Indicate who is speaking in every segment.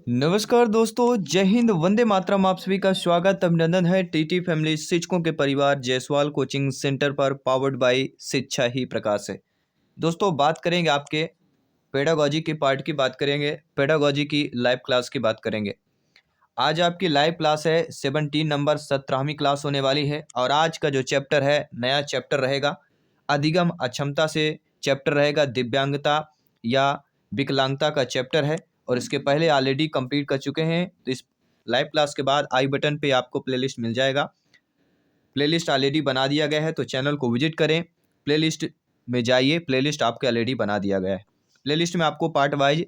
Speaker 1: नमस्कार दोस्तों, जय हिंद, वंदे मातरम। आप सभी का स्वागत अभिनंदन है टीटी फैमिली शिक्षकों के परिवार जायसवाल कोचिंग सेंटर पर, पावर्ड बाय शिक्षा ही प्रकाश है। दोस्तों, बात करेंगे आपके पेडागॉजी की पार्ट की बात करेंगे, पेडागॉजी की लाइव क्लास की बात करेंगे। आज आपकी लाइव क्लास है 17 नंबर 17वीं क्लास होने वाली है और आज का जो चैप्टर है नया चैप्टर रहेगा, अधिगम अक्षमता से चैप्टर रहेगा, दिव्यांगता या विकलांगता का चैप्टर है और इसके पहले ऑलरेडी कंप्लीट कर चुके हैं। तो इस लाइव क्लास के बाद आई बटन पे आपको प्लेलिस्ट मिल जाएगा। प्लेलिस्ट ऑलरेडी बना दिया गया है, तो चैनल को विजिट करें, प्लेलिस्ट में जाइए, प्लेलिस्ट आपके ऑलरेडी बना दिया गया है। प्लेलिस्ट में आपको पार्ट वाइज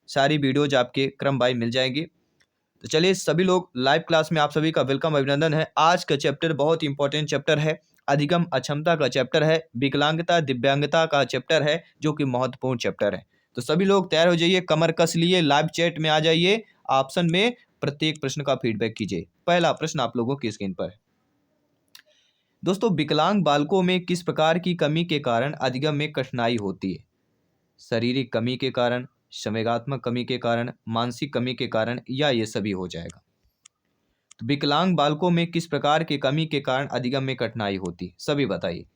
Speaker 1: सारी वीडियोज आपके क्रम वाइज मिल जाएंगी। तो चलिए सभी लोग, लाइव क्लास में आप सभी का वेलकम, अभिनंदन है। आज का चैप्टर बहुत इंपॉर्टेंट चैप्टर है, अधिगम अक्षमता का चैप्टर है, विकलांगता दिव्यांगता का चैप्टर है, जो कि महत्वपूर्ण चैप्टर है। तो सभी लोग तैयार हो जाइए, कमर कस लिए, लाइव चैट में आ जाइए, ऑप्शन में प्रत्येक प्रश्न का फीडबैक कीजिए। पहला प्रश्न आप लोगों की स्क्रीन पर है। दोस्तों, विकलांग बालकों में किस प्रकार की कमी के कारण अधिगम में कठिनाई होती है? शारीरिक कमी के कारण, संवेगात्मक कमी के कारण, मानसिक कमी के कारण, या ये सभी हो जाएगा? तो विकलांग बालकों में किस प्रकार की कमी के कारण अधिगम में कठिनाई होती है, सभी बताइए।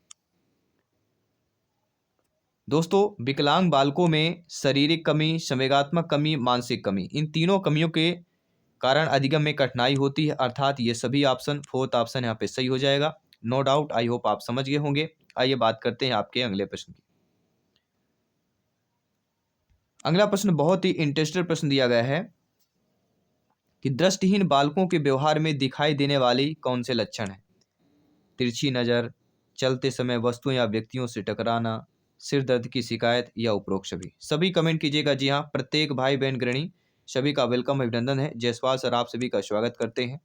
Speaker 1: दोस्तों, विकलांग बालकों में शारीरिक कमी, संवेगात्मक कमी, मानसिक कमी, इन तीनों कमियों के कारण अधिगम में कठिनाई होती है, अर्थात ये सभी ऑप्शन, फोर्थ ऑप्शन यहाँ पे सही हो जाएगा। नो डाउट, आई होप आप समझ गए होंगे। आइए बात करते हैं आपके अगले प्रश्न की। अगला प्रश्न बहुत ही इंटरेस्टेड प्रश्न दिया गया है कि दृष्टिहीन बालकों के व्यवहार में दिखाई देने वाली कौन से लक्षण है? तिरछी नजर, चलते समय वस्तुओं या व्यक्तियों से टकराना, सिर दर्द की शिकायत, या उपरोक्त सभी? सभी कमेंट कीजिएगा। जी हाँ, प्रत्येक भाई बहन गृहिणी सभी का वेलकम, अभिनंदन है। जायसवाल सर आप सभी का स्वागत करते हैं।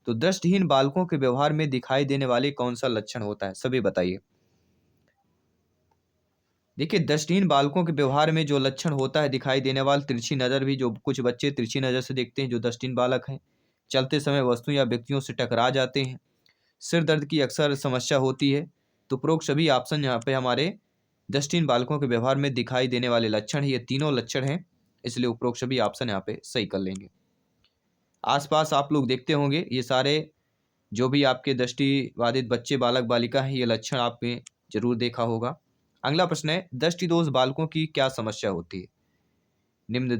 Speaker 1: तो दृष्टिहीन बालकों के व्यवहार में दिखाई देने वाले कौन सा लक्षण होता है, सभी बताइए। देखिए, दृष्टिहीन बालकों के व्यवहार में जो लक्षण होता है दिखाई देने वाला, तिरछी नजर, भी जो कुछ बच्चे तिरछी नजर से देखते हैं जो दृष्टिहीन बालक हैं, चलते समय वस्तुओं या व्यक्तियों से टकरा जाते हैं, सिर दर्द की अक्सर समस्या होती है। तो उपरोक्त सभी ऑप्शन यहाँ पे हमारे दृष्टिहीन बालकों के व्यवहार में दिखाई देने वाले लक्षण है, ये तीनों लक्षण हैं, इसलिए उपरोक्त सभी ऑप्शन यहाँ पे सही कर लेंगे। आसपास आप लोग देखते होंगे ये सारे जो भी आपके दृष्टिबाधित बच्चे, बालक बालिका हैं, ये लक्षण आपने जरूर देखा होगा। अगला प्रश्न है, दृष्टि दोष बालकों की क्या समस्या होती है? निम्न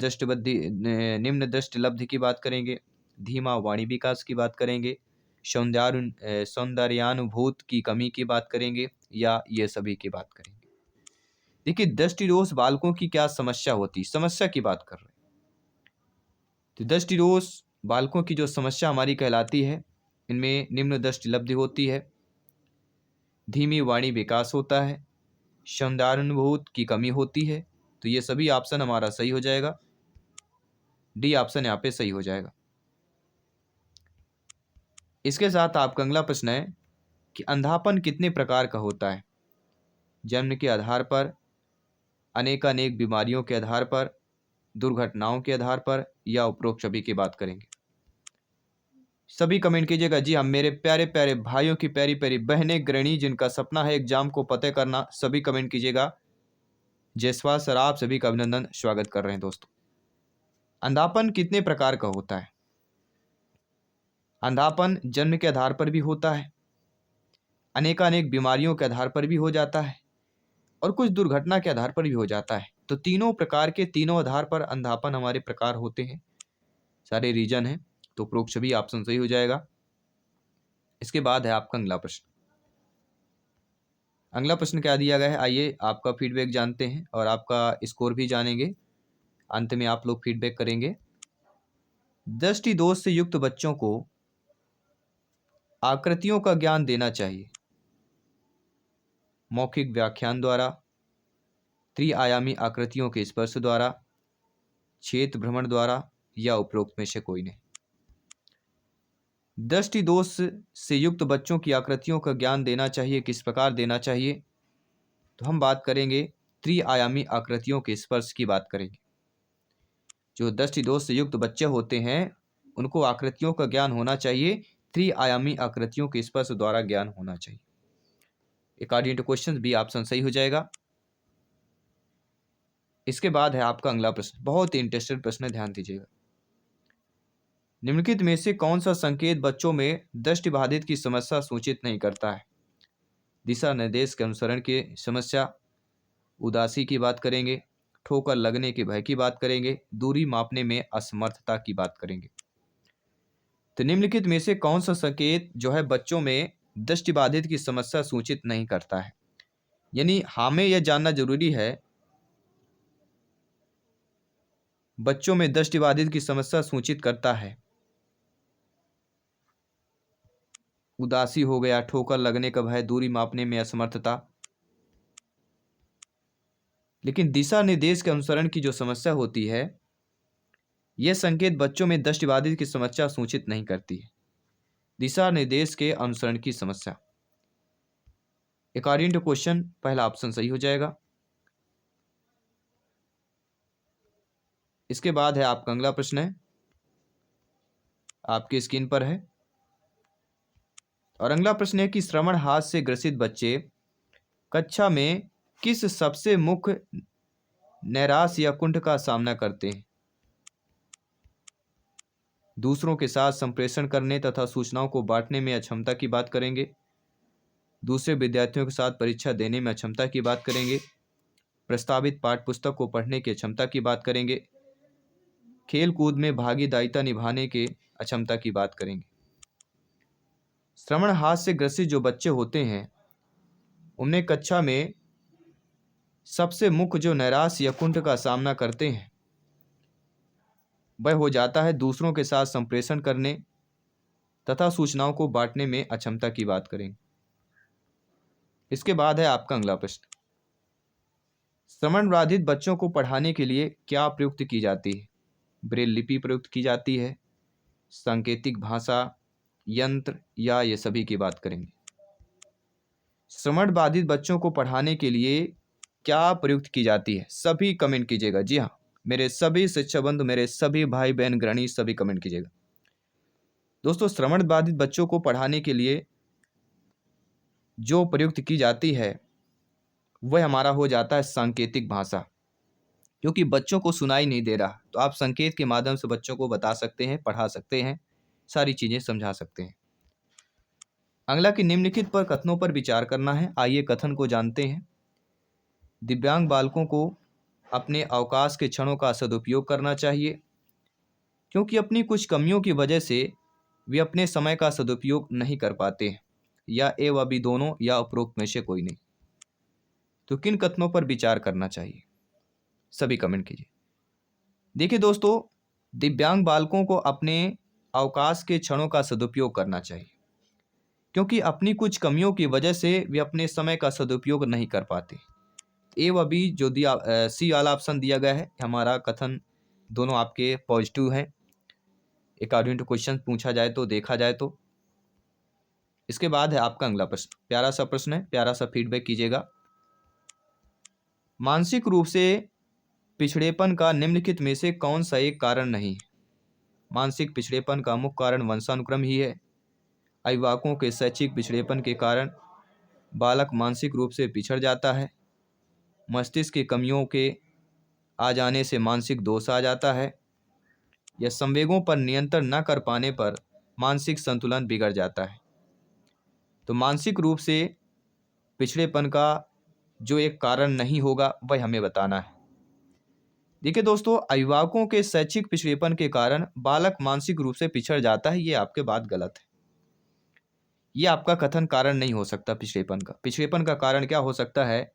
Speaker 1: दृष्टि लब्धि की बात करेंगे, धीमा वाणी विकास की बात करेंगे, सौंदर्यानुभूत की कमी की बात करेंगे, या ये सभी की बात करेंगे? देखिए, दृष्टि दोष बालकों की क्या समस्या होती है, समस्या की बात कर रहे हैं। तो दृष्टि दोष बालकों की जो समस्या हमारी कहलाती है, इनमें निम्न दृष्टि लब्धि होती है, धीमी वाणी विकास होता है, सौंदर्यानुभूत की कमी होती है। तो ये सभी ऑप्शन हमारा सही हो जाएगा, डी ऑप्शन यहाँ पे सही हो जाएगा। इसके साथ आपका अगला प्रश्न है कि अंधापन कितने प्रकार का होता है? जन्म के आधार पर, अनेकानेक बीमारियों के आधार पर, दुर्घटनाओं के आधार पर, या उपरोक्त सभी की बात करेंगे? सभी कमेंट कीजिएगा। जी हम मेरे प्यारे प्यारे भाइयों की, प्यारी प्यारी बहनें गृहिणी जिनका सपना है एग्जाम को फतेह करना, सभी कमेंट कीजिएगा। जायसवाल सर आप सभी का अभिनंदन, स्वागत कर रहे हैं। दोस्तों, अंधापन कितने प्रकार का होता है? अंधापन जन्म के आधार पर भी होता है, अनेकानेक बीमारियों के आधार पर भी हो जाता है, और कुछ दुर्घटना के आधार पर भी हो जाता है। तो तीनों प्रकार के, तीनों आधार पर अंधापन हमारे प्रकार होते हैं, सारे रीजन हैं। तो उपरोक्त सभी ऑप्शन सही हो जाएगा। इसके बाद है आपका अगला प्रश्न। अगला प्रश्न क्या दिया गया है, आइए आपका फीडबैक जानते हैं और आपका स्कोर भी जानेंगे। अंत में आप लोग फीडबैक करेंगे। दृष्टि दोष से युक्त बच्चों को आकृतियों का ज्ञान देना चाहिए, मौखिक व्याख्यान द्वारा, त्रिआयामी आकृतियों के स्पर्श द्वारा, क्षेत्र भ्रमण द्वारा, या उपरोक्त में से कोई नहीं? दृष्टि दोष से युक्त बच्चों की आकृतियों का ज्ञान देना चाहिए, किस प्रकार देना चाहिए? तो हम बात करेंगे त्रिआयामी आकृतियों के स्पर्श की बात करेंगे। जो दृष्टि दोष से युक्त बच्चे होते हैं उनको आकृतियों का ज्ञान होना चाहिए, त्रिआयामी आकृतियों के स्पर्श द्वारा ज्ञान होना चाहिए। According to question B option सही हो जाएगा। इसके बाद है आपका अगला प्रश्न, बहुत ही इंटरेस्टेड प्रश्न है, ध्यान दीजिएगा। निम्नलिखित में से कौन सा संकेत बच्चों में दृष्टिबाधित की समस्या सूचित नहीं करता है? दिशा निर्देश के अनुसरण की समस्या, उदासी की बात करेंगे, ठोकर लगने के भय की बात करेंगे, दूरी मापने में असमर्थता की बात करेंगे। तो निम्नलिखित में से कौन सा संकेत जो है बच्चों में दृष्टिबाधित की समस्या सूचित नहीं करता है? यानी हमें यह जानना जरूरी है बच्चों में दृष्टिबाधित की समस्या सूचित करता है। उदासी हो गया, ठोकर लगने का भय, दूरी मापने में असमर्थता। लेकिन दिशा निर्देश के अनुसरण की जो समस्या होती है, यह संकेत बच्चों में दृष्टिबाधित की समस्या सूचित नहीं करती है। दिशा निर्देश के अनुसरण की समस्या, अकॉर्डिंग टू क्वेश्चन पहला ऑप्शन सही हो जाएगा। इसके बाद है आपका अगला प्रश्न है, आपकी स्क्रीन पर है, और अगला प्रश्न है कि श्रवण हास से ग्रसित बच्चे कक्षा में किस सबसे मुख्य नैराश्य या कुंठ का सामना करते हैं? दूसरों के साथ संप्रेषण करने तथा सूचनाओं को बांटने में अक्षमता की बात करेंगे, दूसरे विद्यार्थियों के साथ परीक्षा देने में अक्षमता की बात करेंगे, प्रस्तावित पाठ्य पुस्तक को पढ़ने की अक्षमता की बात करेंगे, खेल कूद में भागीदारिता निभाने के अक्षमता की बात करेंगे। श्रवण हास से ग्रसित जो बच्चे होते हैं उनमें कक्षा में सबसे मुख्य जो नैराश्य या कुंठ का सामना करते हैं वह हो जाता है दूसरों के साथ संप्रेषण करने तथा सूचनाओं को बांटने में अक्षमता की बात करेंगे। इसके बाद है आपका अगला प्रश्न, श्रवण बाधित बच्चों को पढ़ाने के लिए क्या प्रयुक्त की जाती है? ब्रेल लिपि प्रयुक्त की जाती है, सांकेतिक भाषा, यंत्र, या ये सभी की बात करेंगे। श्रवण बाधित बच्चों को पढ़ाने के लिए क्या प्रयुक्त की जाती है? सभी कमेंट कीजिएगा। जी हाँ, मेरे सभी शिक्षक बंधु, मेरे सभी भाई बहन गृहिणी, सभी कमेंट कीजिएगा। दोस्तों, श्रवण बाधित बच्चों को पढ़ाने के लिए जो प्रयुक्त की जाती है वह हमारा हो जाता है सांकेतिक भाषा। क्योंकि बच्चों को सुनाई नहीं दे रहा तो आप संकेत के माध्यम से बच्चों को बता सकते हैं, पढ़ा सकते हैं, सारी चीजें समझा सकते हैं। अगला कि निम्नलिखित पर कथनों पर विचार करना है। आइए कथन को जानते हैं। दिव्यांग बालकों को अपने अवकाश के क्षणों का सदुपयोग करना चाहिए क्योंकि अपनी कुछ कमियों की वजह से वे अपने समय का सदुपयोग नहीं कर पाते हैं, या ए व बी दोनों, या उपरोक्त में से कोई नहीं। तो किन कथनों पर विचार करना चाहिए? सभी कमेंट कीजिए। देखिए दोस्तों, दिव्यांग बालकों को अपने अवकाश के क्षणों का सदुपयोग करना चाहिए क्योंकि अपनी कुछ कमियों की वजह से वे अपने समय का सदुपयोग नहीं कर पाते। ए व बी जो दिया, सी वाला ऑप्शन दिया गया है, हमारा कथन दोनों आपके पॉजिटिव हैं अकॉर्डिंग टू क्वेश्चन पूछा जाए तो, देखा जाए तो। इसके बाद है आपका अगला प्रश्न, प्यारा सा प्रश्न है, प्यारा सा फीडबैक कीजिएगा। मानसिक रूप से पिछड़ेपन का निम्नलिखित में से कौन सा एक कारण नहीं है? मानसिक पिछड़ेपन का मुख्य कारण वंशानुक्रम ही है। अभिभावकों के शैक्षिक पिछड़ेपन के कारण बालक मानसिक रूप से पिछड़ जाता है। मस्तिष्क की कमियों के आ जाने से मानसिक दोष आ जाता है, या संवेगों पर नियंत्रण न कर पाने पर मानसिक संतुलन बिगड़ जाता है। तो मानसिक रूप से पिछड़ेपन का जो एक कारण नहीं होगा वह हमें बताना है। देखिए दोस्तों, अभिभावकों के शैक्षिक पिछड़ेपन के कारण बालक मानसिक रूप से पिछड़ जाता है, ये आपके बात गलत है। ये आपका कथन कारण नहीं हो सकता पिछड़ेपन का। पिछड़ेपन का कारण क्या हो सकता है?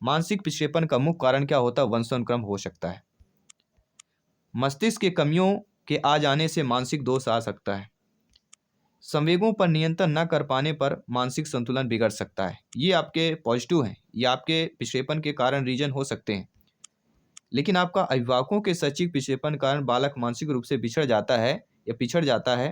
Speaker 1: मानसिक पिछड़ेपन का मुख्य कारण क्या होता है? वंशानुक्रम हो सकता है। मस्तिष्क के कमियों के आ जाने से मानसिक दोष आ सकता है। संवेगों पर नियंत्रण न कर पाने पर मानसिक संतुलन बिगड़ सकता है। ये आपके पॉजिटिव हैं, ये आपके पिछड़ेपन के कारण रीजन हो सकते हैं। लेकिन आपका अभिभावकों के शैक्षिक पिछड़ेपन के कारण बालक मानसिक रूप से बिछड़ जाता है या पिछड़ जाता है,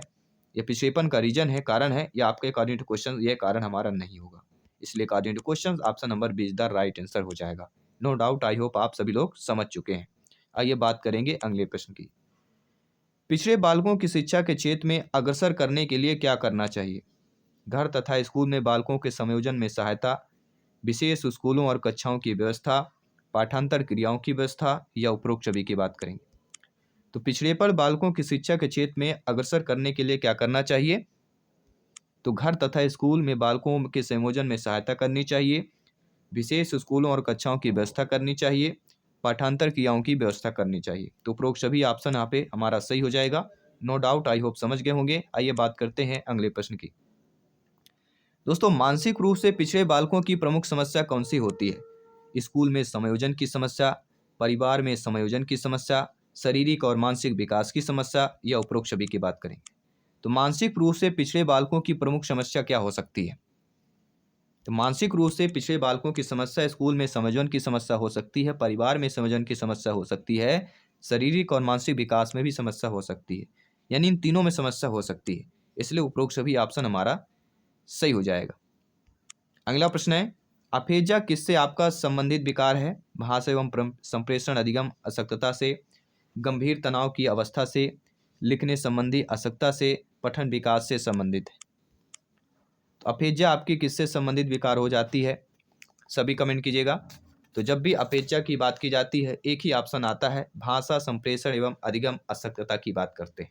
Speaker 1: या पिछड़ेपन का रीजन है, कारण है, या आपके अकॉर्डिंग टू क्वेश्चन ये कारण हमारा नहीं होगा। इसलिए according to question option number B is the right answer हो जाएगा। नो डाउट, आई होप आप सभी लोग समझ चुके हैं। आइए बात करेंगे अगले प्रश्न की। पिछड़े बालकों की शिक्षा के क्षेत्र में अग्रसर करने के लिए क्या करना चाहिए? घर तथा स्कूल में बालकों के संयोजन में सहायता, विशेष स्कूलों और कक्षाओं की व्यवस्था, पाठांतर क्रियाओं की व्यवस्था, या उपरोक्त सभी की बात करेंगे। तो पिछड़ेपन बालकों की शिक्षा के क्षेत्र में अग्रसर करने के लिए क्या करना चाहिए? तो घर तथा स्कूल में बालकों के संयोजन में सहायता करनी चाहिए, विशेष स्कूलों और कक्षाओं की व्यवस्था करनी चाहिए, पाठांतर क्रियाओं की व्यवस्था करनी चाहिए। तो उपरोक्त सभी ऑप्शन यहाँ पे हमारा सही हो जाएगा। नो डाउट, आई होप समझ गए होंगे। आइए बात करते हैं अगले प्रश्न की। दोस्तों, मानसिक रूप से पिछड़े बालकों की प्रमुख समस्या कौन सी होती है? स्कूल में समायोजन की समस्या, परिवार में समायोजन की समस्या, शारीरिक और मानसिक विकास की समस्या, या उपरोक्त सभी की बात करेंगे। तो मानसिक रूप से पिछड़े बालकों की प्रमुख समस्या क्या हो सकती है? तो मानसिक रूप से पिछड़े बालकों की समस्या स्कूल में समायोजन की समस्या हो सकती है, परिवार में समायोजन की समस्या हो सकती है, शारीरिक और मानसिक विकास में भी समस्या हो सकती है, यानी इन तीनों में समस्या हो सकती है। इसलिए उपरोक्त सभी ऑप्शन हमारा सही हो जाएगा। अगला प्रश्न है, अफेजा किससे आपका संबंधित विकार है? भाषा एवं संप्रेषण अधिगम अशक्तता से, गंभीर तनाव की अवस्था से, लिखने संबंधी अशक्तता से, पठन विकास से संबंधित है। तो अफेजा आपकी किससे संबंधित विकार हो जाती है? सभी कमेंट कीजिएगा। तो जब भी अफेजा की बात की जाती है एक ही ऑप्शन आता है, भाषा संप्रेषण एवं अधिगम अशक्तता की बात करते हैं।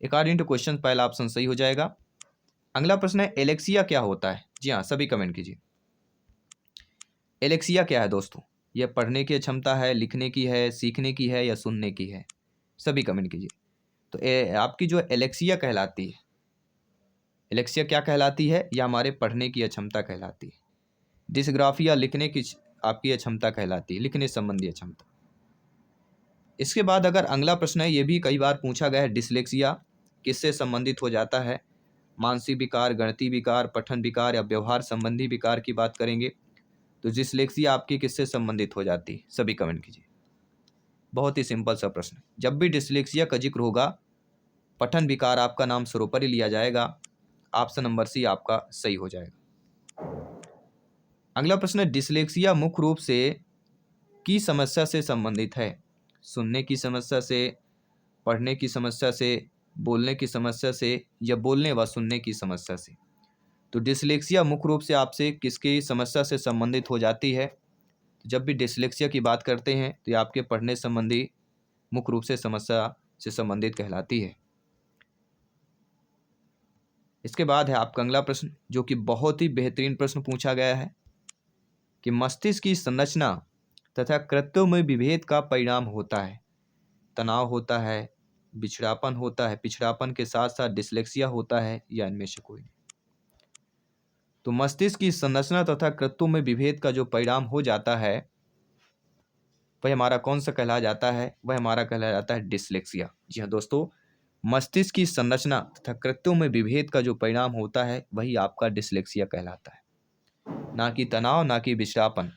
Speaker 1: अकॉर्डिंग टू क्वेश्चन पहला ऑप्शन सही हो जाएगा। अगला प्रश्न है, एलेक्सिया क्या होता है? जी हाँ, सभी कमेंट कीजिए। एलेक्सिया क्या है दोस्तों? यह पढ़ने की क्षमता है, लिखने की है, सीखने की है, या सुनने की है? सभी कमेंट कीजिए। तो आपकी जो एलेक्सिया कहलाती है, एलेक्सिया क्या कहलाती है? यह हमारे पढ़ने की अक्षमता कहलाती है। डिस्ग्राफिया लिखने की आपकी अक्षमता कहलाती है, लिखने संबंधी अक्षमता। इसके बाद अगर अगला प्रश्न है, ये भी कई बार पूछा गया है, डिसलेक्सिया किससे संबंधित हो जाता है? मानसिक विकार, गणितीय विकार, पठन विकार, या व्यवहार संबंधी विकार की बात करेंगे। तो डिसलेक्सिया आपकी किससे संबंधित हो जाती है? सभी कमेंट कीजिए। बहुत ही सिंपल सा प्रश्न। जब भी डिसलेक्सिया का जिक्र होगा, पठन विकार आपका नाम सर्वोपरि लिया जाएगा। ऑप्शन नंबर सी आपका सही हो जाएगा। अगला प्रश्न है, डिसलेक्सिया मुख्य रूप से की समस्या से संबंधित है? सुनने की समस्या से, पढ़ने की समस्या से, बोलने की समस्या से, या बोलने व सुनने की समस्या से? तो डिसलेक्सिया मुख्य रूप से आपसे किसकी समस्या से संबंधित हो जाती है? जब भी डिसलेक्सिया की बात करते हैं तो ये आपके पढ़ने संबंधी मुख्य रूप से समस्या से संबंधित कहलाती है। इसके बाद है आपका अगला प्रश्न, जो कि बहुत ही बेहतरीन प्रश्न पूछा गया है कि मस्तिष्क की संरचना तथा कृत्यों में विभेद का परिणाम होता है। तनाव होता है, बिछड़ापन होता है, पिछड़ापन के साथ साथ डिसलेक्सिया होता है, या इनमें से कोई नहीं? तो मस्तिष्क की संरचना तथा कृत्यों में विभेद का जो परिणाम हो जाता है वह हमारा कौन सा कहला जाता है? वह हमारा कहला जाता है डिसलेक्सिया। जी हाँ दोस्तों, मस्तिष्क की संरचना तथा कृत्यों में विभेद का जो परिणाम होता है वही आपका डिसलेक्सिया कहलाता है, ना कि तनाव, ना कि विक्षेपण।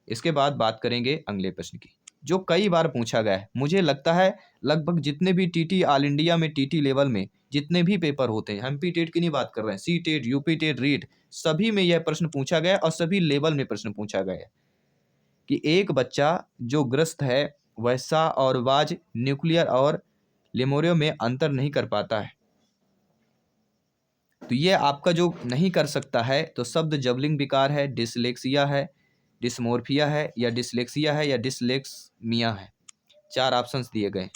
Speaker 1: इसके बाद बात करेंगे अगले प्रश्न की, जो कई बार पूछा गया है। मुझे लगता है लगभग जितने भी टीटी ऑल इंडिया में टीटी लेवल में जितने भी पेपर होते हैं, एमपी टेट की नहीं बात कर रहे हैं, C TET, UP TET, REET, सभी में यह प्रश्न पूछा गया और सभी लेवल में प्रश्न पूछा गया है कि एक बच्चा जो ग्रस्त है वह सा और वाज, न्यूक्लियर और लेमोरियो में अंतर नहीं कर पाता है। तो ये आपका जो नहीं कर सकता है तो शब्द जबलिंग विकार है, डिसलेक्सिया है, डिस्मोर्फिया है, या डिसलेक्सिया है, या डिसलेक्समिया है। 4 ऑप्शंस दिए गए।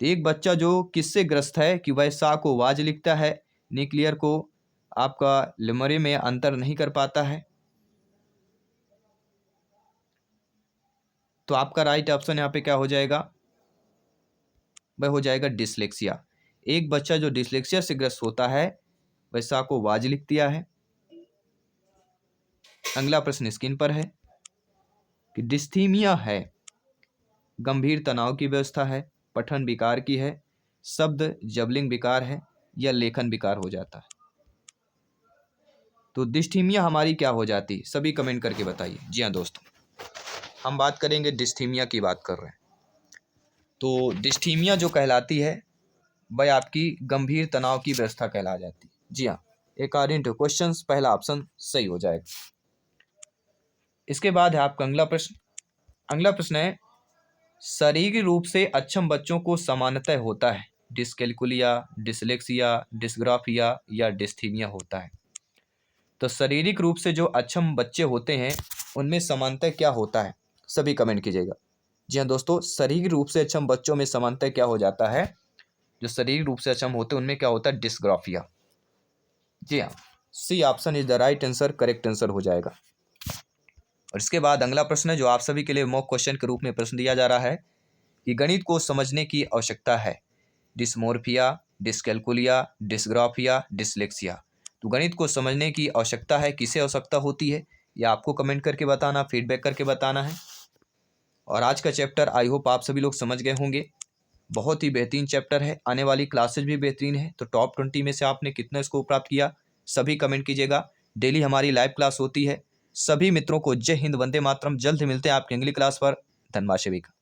Speaker 1: तो एक बच्चा जो किससे ग्रस्त है कि वह सा को वाज लिखता है, न्यूक्लियर को आपका लेमोरियो में अंतर नहीं कर पाता है। तो आपका राइट ऑप्शन यहाँ पे क्या हो जाएगा? वह हो जाएगा डिसलेक्सिया। एक बच्चा जो डिसलेक्सिया से ग्रस्त होता है वह सा को वाज लिख दिया है। अगला प्रश्न स्क्रीन पर है कि डिस्थीमिया है, गंभीर तनाव की व्यवस्था है, पठन विकार की है, शब्द जबलिंग विकार है, या लेखन विकार हो जाता है? तो डिस्थीमिया हमारी क्या हो जाती? सभी कमेंट करके बताइए। जी हाँ दोस्तों, हम बात करेंगे डिस्थीमिया की बात कर रहे हैं। तो डिस्थीमिया जो कहलाती है वह आपकी गंभीर तनाव की व्यवस्था कहला जाती है। जी हाँ, अकॉर्डिंग टू क्वेश्चन पहला ऑप्शन सही हो जाएगा। इसके बाद है आपका अगला प्रश्न। अगला प्रश्न है, शारीरिक रूप से अक्षम बच्चों को सामान्यतः होता है डिसकैल्कुलिया, डिसलेक्सिया, डिस्ग्राफिया, या डिस्थीमिया होता है? तो शारीरिक रूप से जो अक्षम बच्चे होते हैं उनमें सामान्यतः क्या होता है? सभी कमेंट कीजिएगा। जी हाँ दोस्तों, शारीरिक रूप से अक्षम बच्चों में सामान्यतः क्या हो जाता है, जो शारीरिक रूप से अक्षम होते हैं उनमें क्या होता है, डिस्ग्राफिया। जी हाँ, C option is the right answer, correct answer हो जाएगा। और इसके बाद अगला प्रश्न है जो आप सभी के लिए मॉक क्वेश्चन के रूप में प्रश्न दिया जा रहा है कि गणित को समझने की आवश्यकता है, डिस्मोर्फिया, डिस्कैल्कुलिया, डिस्ग्राफिया, डिसलेक्सिया। तो गणित को समझने की आवश्यकता है, किसे आवश्यकता होती है, ये आपको कमेंट करके बताना, फीडबैक करके बताना है। और आज का चैप्टर आई होप आप सभी लोग समझ गए होंगे, बहुत ही बेहतरीन चैप्टर है, आने वाली क्लासेज भी बेहतरीन है। तो टॉप 20 में से आपने कितना स्कोर प्राप्त किया, सभी कमेंट कीजिएगा। डेली हमारी लाइव क्लास होती है। सभी मित्रों को जय हिंद, वंदे मातरम। जल्द मिलते हैं आपकी अगली क्लास पर। धन्यवाद सभी का।